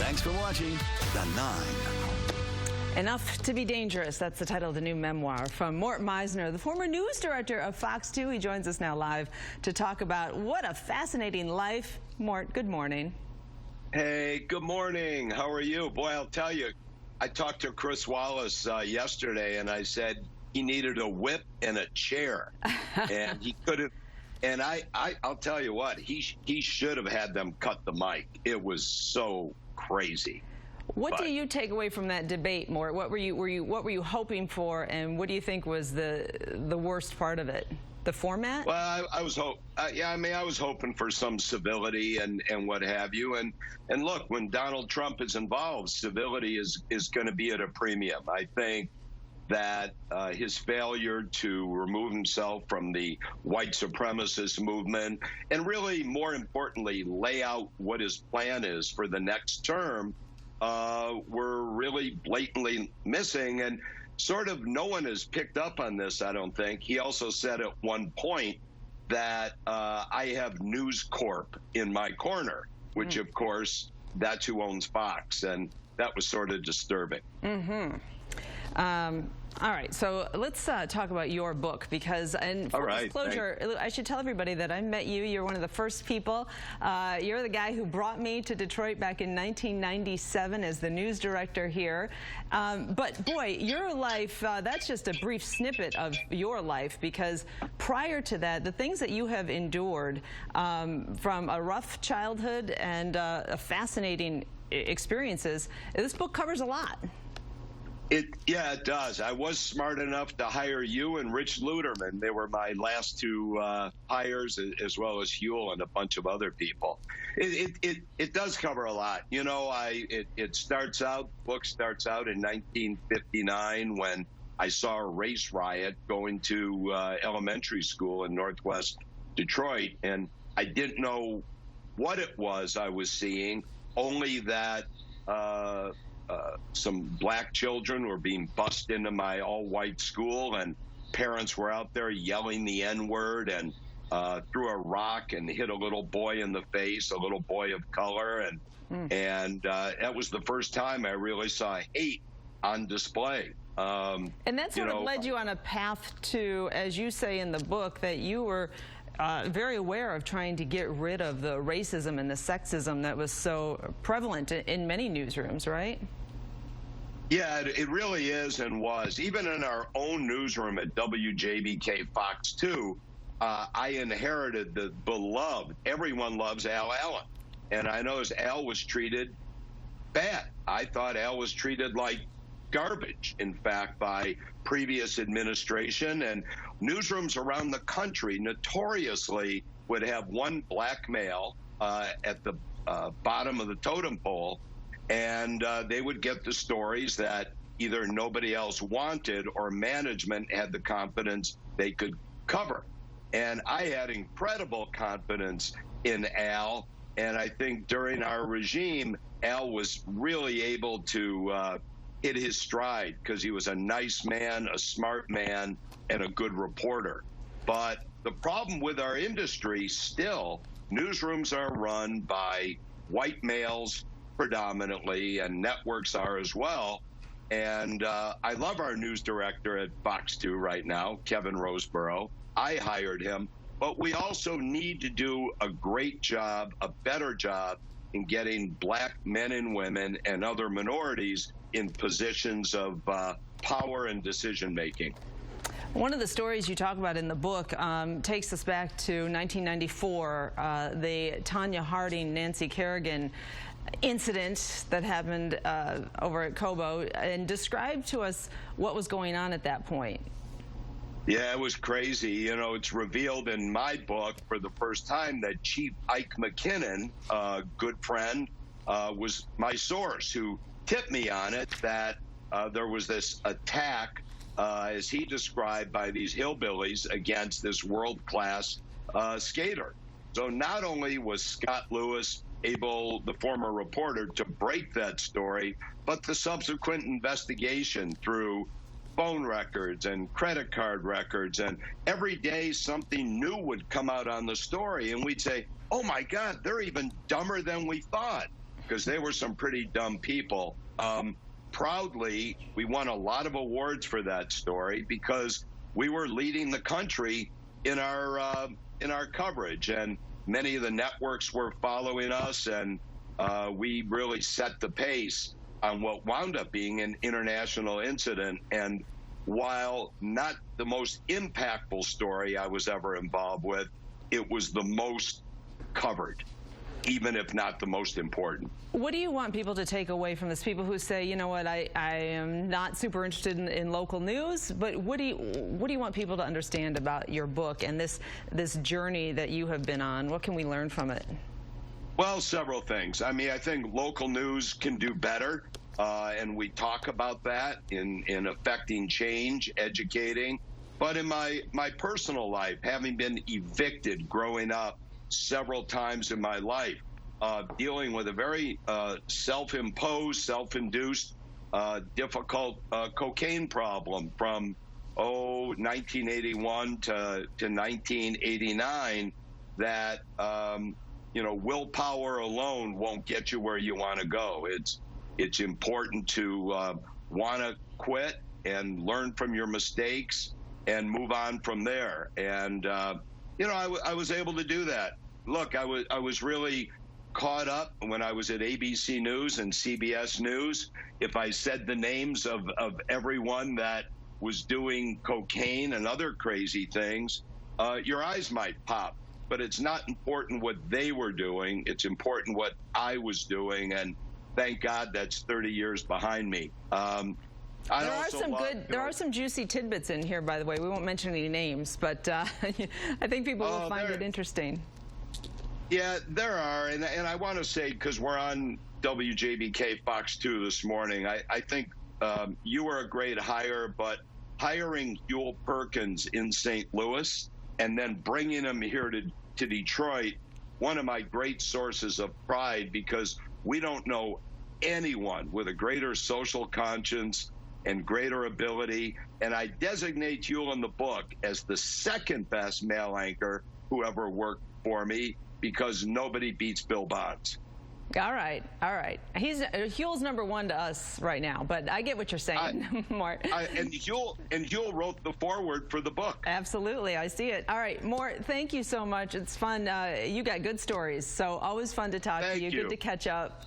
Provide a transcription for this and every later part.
Thanks for watching The 9. Enough to be Dangerous. That's the title of the new memoir from Mort Meisner, the former news director of Fox 2. He joins us now live to talk about what a fascinating life. Mort, good morning. Hey, good morning. How are you? Boy, I'll tell you, I talked to Chris Wallace yesterday, and I said he needed a whip and a chair, and he couldn't. And I'll tell you what, he should have had them cut the mic. It was so crazy. What do you take away from that debate, Mort? What were you hoping for, and what do you think was the worst part of it? The format? Well, I was hoping for some civility and what have you. And look, when Donald Trump is involved, civility is going to be at a premium. I think that his failure to remove himself from the white supremacist movement and really, more importantly, lay out what his plan is for the next term were really blatantly missing. And sort of no one has picked up on this, I don't think. He also said at one point that I have News Corp in my corner, which, of course, that's who owns Fox. And that was sort of disturbing. All right, so let's talk about your book, because, and full disclosure, I should tell everybody that I met you. You're one of the first people. You're the guy who brought me to Detroit back in 1997 as the news director here. But boy, your life, that's just a brief snippet of your life, because prior to that, the things that you have endured from a rough childhood and fascinating experiences, this book covers a lot. Yeah, it does. I was smart enough to hire you and Rich Luterman. They were my last two hires, as well as Huel and a bunch of other people. It does cover a lot. You know, it starts out, the book starts out in 1959 when I saw a race riot going to elementary school in Northwest Detroit, and I didn't know what it was I was seeing, only that some black children were being bussed into my all-white school, and parents were out there yelling the N-word and threw a rock and hit a little boy in the face, a little boy of color, and that was the first time I really saw hate on display. And that sort of led you on a path to, as you say in the book, that you were very aware of trying to get rid of the racism and the sexism that was so prevalent in many newsrooms, right? Yeah, it really is and was. Even in our own newsroom at WJBK Fox 2, I inherited the beloved, everyone loves Al Allen. And I noticed Al was treated bad. I thought Al was treated like garbage, in fact, by previous administration. And newsrooms around the country notoriously would have one black male at the bottom of the totem pole, and they would get the stories that either nobody else wanted or management had the confidence they could cover. And I had incredible confidence in Al, and I think during our regime, Al was really able to hit his stride because he was a nice man, a smart man, and a good reporter. But the problem with our industry still, newsrooms are run by white males predominantly, and networks are as well. And I love our news director at Fox 2 right now, Kevin Roseborough. I hired him. But we also need to do a great job, a better job, in getting black men and women and other minorities in positions of power and decision-making. One of the stories you talk about in the book takes us back to 1994, the Tonya Harding, Nancy Kerrigan incident that happened over at Cobo, and describe to us what was going on at that point. Yeah, it was crazy. You know, it's revealed in my book for the first time that Chief Ike McKinnon, a good friend, was my source who tipped me on it, that there was this attack, as he described, by these hillbillies against this world-class skater. So not only was Scott Lewis able, the former reporter, to break that story, but the subsequent investigation through phone records and credit card records, and every day something new would come out on the story, and we'd say, oh my God, they're even dumber than we thought. because they were some pretty dumb people. Proudly, we won a lot of awards for that story because we were leading the country in our coverage, and many of the networks were following us, and we really set the pace on what wound up being an international incident. And while not the most impactful story I was ever involved with, it was the most covered, even if not the most important. What do you want people to take away from this? People who say, you know what, I am not super interested in local news, but what do you want people to understand about your book and this journey that you have been on? What can we learn from it? Well, several things. I mean, I think local news can do better, and we talk about that in affecting change, educating. But in my personal life, having been evicted growing up several times in my life, dealing with a very self-imposed, self-induced, difficult cocaine problem from 1981 to 1989, that willpower alone won't get you where you want to go. It's important to want to quit and learn from your mistakes and move on from there. And I was able to do that. Look, I was really caught up when I was at ABC News and CBS News. If I said the names of everyone that was doing cocaine and other crazy things, your eyes might pop. But it's not important what they were doing. It's important what I was doing. And thank God that's 30 years behind me. There are some juicy tidbits in here, by the way. We won't mention any names, but I think people will find it interesting. Yeah, there are. And I want to say, because we're on WJBK Fox 2 this morning, I think you were a great hire, but hiring Huel Perkins in St. Louis and then bringing him here to Detroit, one of my great sources of pride, because we don't know anyone with a greater social conscience and greater ability. And I designate Huel in the book as the second best male anchor who ever worked for me, because nobody beats Bill Bonds. All right. Huel's number one to us right now, but I get what you're saying, Mort. And Huel wrote the foreword for the book. Absolutely, I see it. All right, Mort, thank you so much. It's fun. You got good stories, so always fun to talk to you. Good to catch up.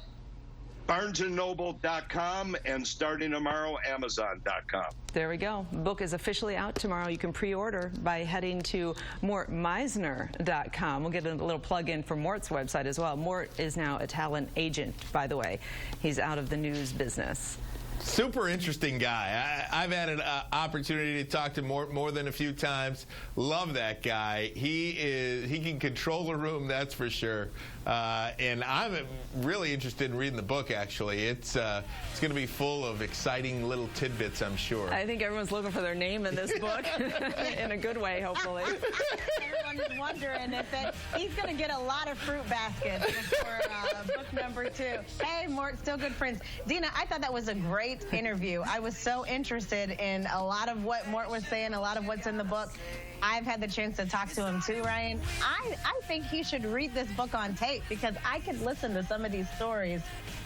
BarnesandNoble.com and starting tomorrow, Amazon.com. There we go. The book is officially out tomorrow. You can pre-order by heading to MortMeisner.com. We'll get a little plug in for Mort's website as well. Mort is now a talent agent, by the way. He's out of the news business. Super interesting guy. I've had an opportunity to talk to Mort more than a few times. Love that guy. He can control a room, that's for sure. And I'm really interested in reading the book, actually. It's going to be full of exciting little tidbits, I'm sure. I think everyone's looking for their name in this book, in a good way, hopefully. Everyone is wondering if he's going to get a lot of fruit baskets for book number 2. Hey, Mort, still good friends. Dina, I thought that was a great interview. I was so interested in a lot of what Mort was saying, a lot of what's in the book. I've had the chance to talk to him too, Ryan. I think he should read this book on tape, because I could listen to some of these stories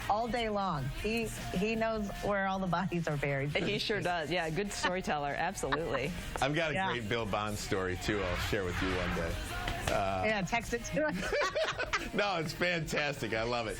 all day long. He knows where all the bodies are buried. He sure does. Yeah, good storyteller. Absolutely. I've got a great Bill Bonds story, too, I'll share with you one day. Yeah, text it to us. No, it's fantastic. I love it.